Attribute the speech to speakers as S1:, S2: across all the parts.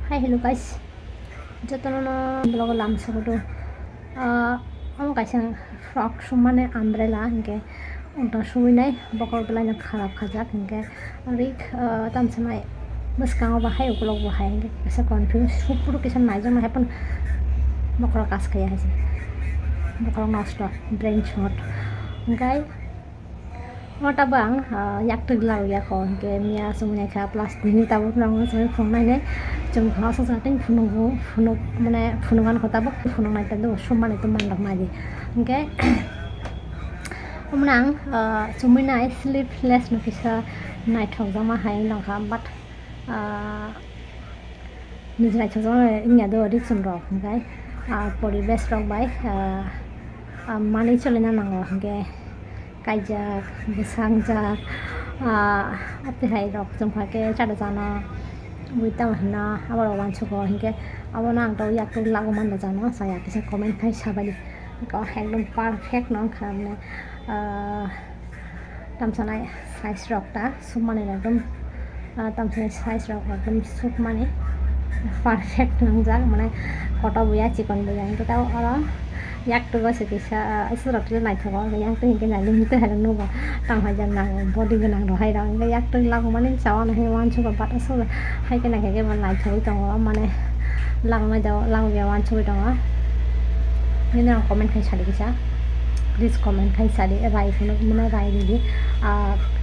S1: Hi, hello guys. Jotono blog langsung itu. Amo kaisa frog sumane umbrella hingke unta suminai bokol belanya kharap khajak hingke rik tamsanai boskango bahai ukulok bahai hingke kaisa confuse supuru kisa naijong na happen bokol kas kaya haji bokol nosto brain shot hingkai Mata bang, yak teglau ya kau ke mia semuanya ke plastik ni tahu nang semuanya phone ni jom khas sating phone mana phone kota bak phone nai tadu suman itu mandak maji, okay? Menang, semuanya sleepless nufisa night hog sama hai nang kam but nijai hog sama ini ada addiction rock, okay? Poribesh rock by money chalena nang okay? Kaijak, besangjak, apa hai rok jumpa ke cara jana, witang hina, awal awan cukup hingga awal nang tahu yak tu lagu mana jana, saya kisah komen kai sabali, kau ekdom perfect nong karena tamsanai size rok ta, sumane ekdom tamsanai size rok ekdom sumane perfect nong jak, mana kota buaya cikon buaya, itu tahu orang yak tu gak sekisa surat tu naik thogor yang tu hingga naik lim tu hari nu ba tang hajan nang body genang do hai rang yak tu lagu mana cawan hai wan cukup bat asal hai kena kayak mana naik thoi tong mana lang mai do lang ya wan cukup tong ini orang komen kai sari kisa please comment kai sari rai pun mana rai di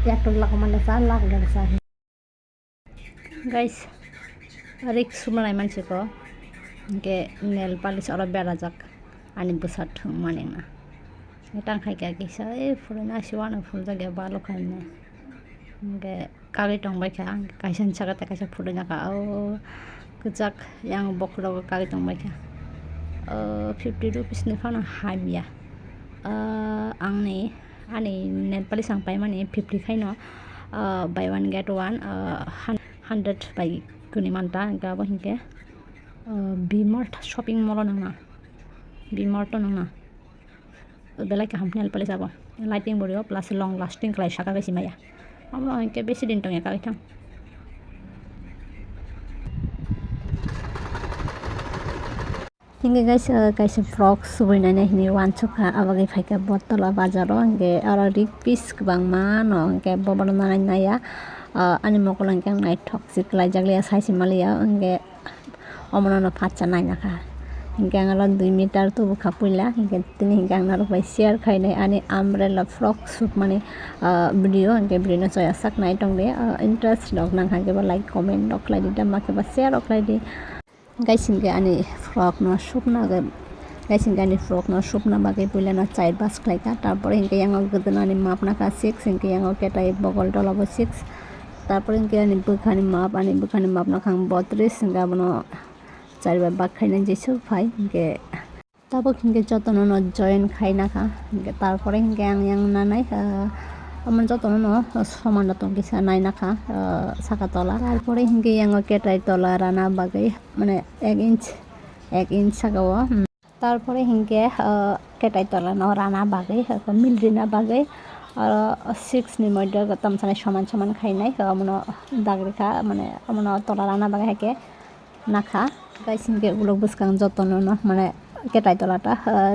S1: yak tu lagu mana sa lagu dah sa guys rik sumalai manci ko ke nail polish orang berajak ani busat মানে না tongue খাই কে কিসা এই ফুল না শিওয়ানো ফুল জায়গা ভালো খাই না গে কাগি টং বাই খা কাইসান সাগাতে কাইসা ফুল না কা ও কুজাক yang bokro কাগি টং বাই খা 50 rupees ni fana hamia ani net pali sang pai mani 50 khai no buy one get one 100 by kuni manta ga ba hinke bmart shopping mall na Bimorto nang na belai ka hamnel pale sabo lighting borio plus long lasting klai saka besi maya amro ke besi din tong ka thang hinge guys kaisa frog subaina ne hini wan chokha abage phaika bottala bazaro hinge ara rik piece bang ma no hinge bobana nai naya ani mokolang kang nai toxic lai jaglia saisi malia hinge omona no phacha nai na kha hingga ngalan 2 meter tu buka pula hingga tini hingga ngaruh by share kai nai ani umbrella frog suit mane video hingga video na soya sak nai tong de interest dok nang hangge ba like comment dok lai di dam ke ba share dok lai di guys hingga ani frog no suit na ga guys hingga ani frog no suit na ba ke pula na child bas klai ka tarpor hingga yang gudna ani map na ka 6 hingga yang ketai bogol dolabo 6 tarpor hingga ani bukhani map na khang 32 hingga bono চারবার বাক খাই না যেসব ভাই হিংকে তারপর হিংকে যতন join খাই না খা হিংকে তারপরে হিংকে আং না নাই আমার যতন সমান তো কিছু নাই না খা শাখা তলা তারপরে হিংকে কেটাই তলা রানা বাগাই মানে 1 ইঞ্চ শাখাও তারপরে হিংকে কেটাই তলা ন রানা বাগাই মিলরি না বাগাই আর 6 নি মধ্যে তামসানে সমান সমান খাই নাই মনে দাগ রেখা মানে মনে তলা রানা বাগাই হেকে না খা guys hingga ulog buskang jotono no mane ketai tolata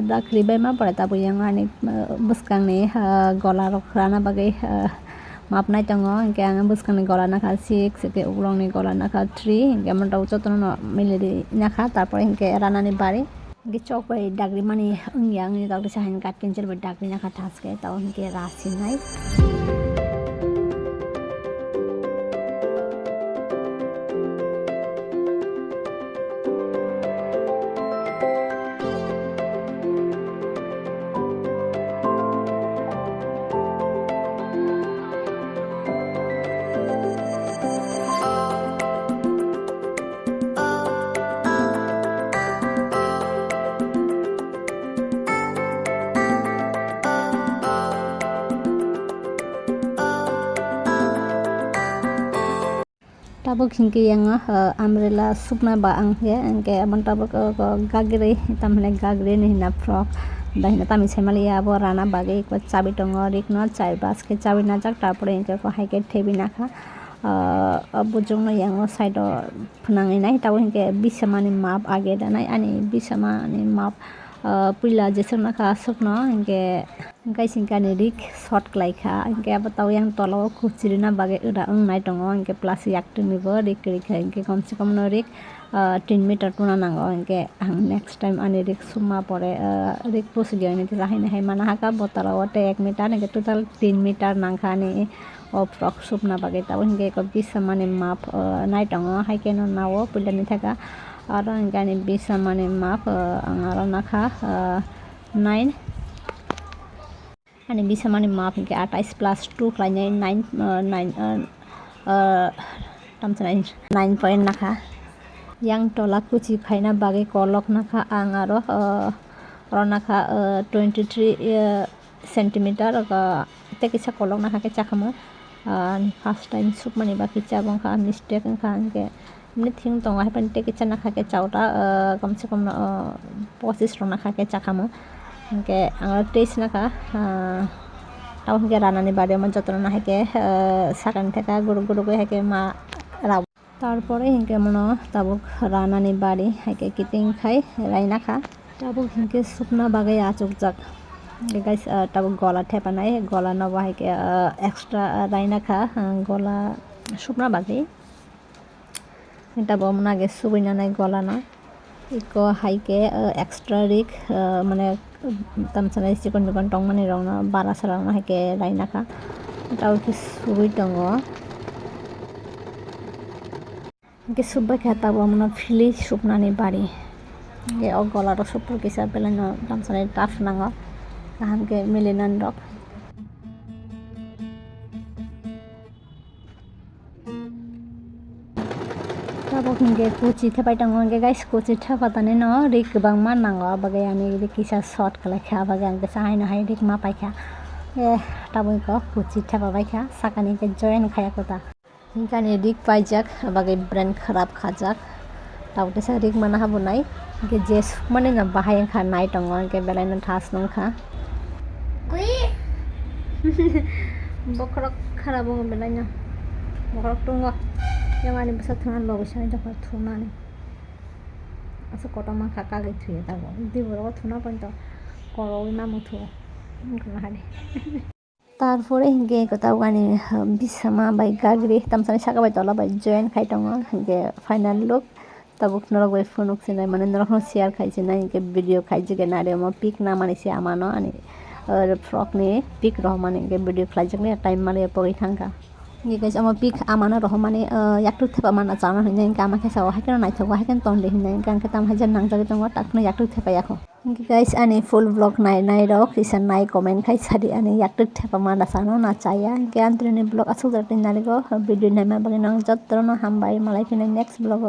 S1: dakri bai ma pare tabu yang ani buskang ni gola rok rana bagai map nai tongo hingga ang buskang ni gola nakha 6 ke ulong ni gola nakha 3 hingga man taw jotono no miliri nakha tarpor hingga rana ni bari hingga chok bai dagri mani yang ni dagri sahin kat pencil bai dagri nakha taske taw hingga rasi nai tabuk hingke yang umbrella supna ba ang ya angke aman tabuk gagre tamne gagre ni na frog dahina tami semalia bo rana bage ko chabi tongo rik no chai bas ke chabi na jak tarpore angke ko haike thebi na kha bujung yang side phenangai nai tabo hingke bisamani map age danai ani bisamani map puila jesona kha sukno hingke gaisingkani rik short klaikha hingke abo tau yang tolo kuchirina bage ura nai tongo hingke plus yaktwni bo rik rikha hingke komse kom no rik 3 meter tuna nango hingke ang next time ani rik suma pore rik pusidio ni lahaina hai mana haka botala ote 1 meter hingke total 3 meter nangkha ani o frog supna bage tabo hingke ko bisamani map nai tongo haike no nawo pulani thaka aro hingke ani bisamani map ang aro nakha 9 ani bisamani map hingke 28 plus 2 khlainai 9 point nakha yang tola kuchi khaina bage kolok nakha ang aro nakha 23 centimeter tekisa kolok nakha ke chakamo first time supmani baki chabong kha mistake kha hingke ni thing tongo hapan tekisa nakha ke chauta komse kom 25 rong nakha ke chakamo hingke ang 23 nakha tau hingke ranani bari mon jotro na hake sakan theka guru guru ke hake ma raw তারপরে হিংকে মনো তাবুক রানানি বাড়ি হাইকে কিতিং খাই রাইনা খা তাবুক হিংকে শুকনা বাগাই আচুক যাক guys তাবুক গলা ঠেপা নাই গলা নবা হাইকে এক্সট্রা রাইনা খা গলা শুকনা বাগাই তাবো মনে আগে সুবিনা নাই গলা না ইকো হাইকে এক্সট্রা রিক মানে তামসানা চিকন চিকন টং মানে রওনা বারা সারা হাইকে রাইনা খা তাও কি সুবি টঙ্গ hingke subbai kha tabo mono phili supnani bari ge o golaro supur kisa belano tamsane tough nango kahamke milinan rok tabo hingke kuchi thepai tango hingke guys kuchi thepatani no rik kubang man nango bagai ani kisa short khalai kha bagai angke sahaina hai rik ma pai kha tabo ko kuchi thepabai kha sakani ke join khaya kota hingkani rik paijak bagai brand kharap khajak taute sa rik mana habu nai ke jes mane na bahai kha nai tongo ke belai na thas nong kha bokrok kharabo belai na bokrok tungo yang ani bisa thuna logo sai jakha thuna ni asa kota ma kha kage thuye tago di boro thuna panto koro na muthu ngna hadi তারপরে হিংকে কোথাও Ghani বিছামা by গাগরি তামসানি Saka by তলা by join খাই টঙ্গ হিংকে final look তাবুক নরক by phone উকছে নাই মানে নরক share খাইছে না হিংকে ভিডিও খাইছে গে নারে মো পিক না মানিছে আমানো আনি ফ্রক নি পিক রহ মানে হিংকে ভিডিও খাইছে নে টাইম মালে পগি থাঙ্কা ये गाइस आमा पिक आमाना रह माने याक्टु थेपा माना जाना हिना इनका आमा केसा हाकेन नाइथगो हाकेन तंदे हिना इनका अंके ताम हाजार नांगजागे दंग ताकनो याक्टु थेपा याखो इनके गाइस आनी फुल ब्लॉग नाय रok किसा नाय कमेंट खाइ सारि आनी याक्टु थेपा माना सानो ना चाया इनके आंतरनि ब्लॉग असुल जटिन नारिगो वीडियो नायमा बगे नंग जत्रो न हामबाय मालाय फिने नेक्स्ट ब्लॉग